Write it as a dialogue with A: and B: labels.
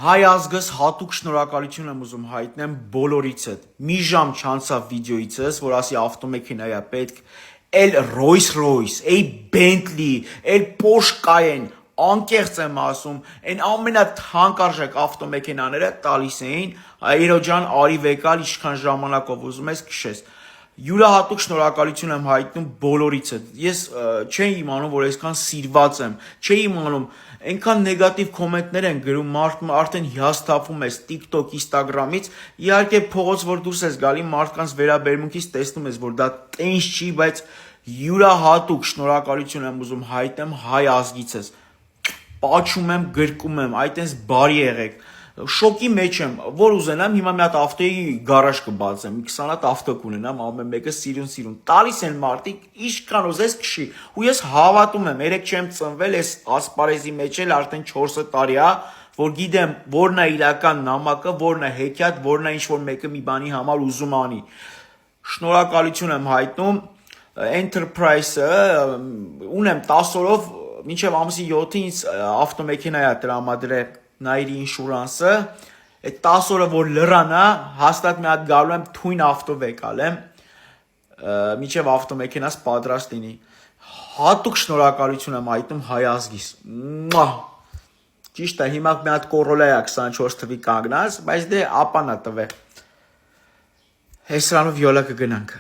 A: Հայ ազգս հատուկ շնորհակալություն եմ ուզում հայտնեմ բոլորիցդ։ Մի ժամ չանցավ վիդեոիցս, որ ասի ավտոմեքենա է պետք, էլ Rolls-Royce, այ Bentley, էլ Porsche Cayenne, անկեղծ եմ ասում, այն ամենաթանկարժեք ավտոմեքենաները տալիս էին, այրո ջան, արի վեկալ, ինչքան ժամանակով ուզում ես քշես։ Յուրահատուկ շնորհակալություն եմ հայտնում բոլորիցդ։ Ես չէի իմանում, որ այսքան սիրված եմ, չէի իմանում, այնքան նեգատիվ կոմենտներ են գրում, մարդը արդեն հիասթափվում ես TikTok, Instagram-ից, իհարկե փողոց որ դուրս ես գալի, մարդկանց վերաբերմունքից տեսնում ես, որ դա տենց չի, բայց յուրահատուկ շնորհակալություն եմ ուզում հայտնեմ հայ ազգիցս։ Պաչում եմ, գրկում եմ, այտենց բարի եղեք։ Շոկի մեջ եմ, որ ուզենամ, հիմա մի հատ ավտոյի գարաժ կբացեմ, 20 հատ ավտո կունենամ, ամեն մեկը սիրուն, տալիս են մարդիկ, ինչքան ուզես քշի, ու ես հավատում եմ, երեք չեմ ծնվել, ես ասպարեզի մեջ էլ արդեն 4 տարի է, որ գիտեմ, որն է իրական նամակը, որն է հեքիաթ, որն է ինչ-որ մեկը մի բանի համար ուզում անի։ Շնորհակալություն եմ հայտնում, Enterprise-ը ունեմ 10 օրով, մինչև ամսի 7-ին ինձ ավտոմեքենա է տրամադրել նայրի ինշուրանսը, այդ 10 օրը որ լրանա, հաստատ մի հատ գալու եմ թույն ավտո վեկալեմ, մինչև ավտոմեքենաս պատրաստ լինի։ Հատուկ շնորհակալություն եմ հայտնում հայ ազգիս։ Ճիշտ է, հիմա մի հատ Corolla-ա 24 թվի կանգնած, բայց դե ապանա տվե։ Հեսրանով յոլա կգնանք։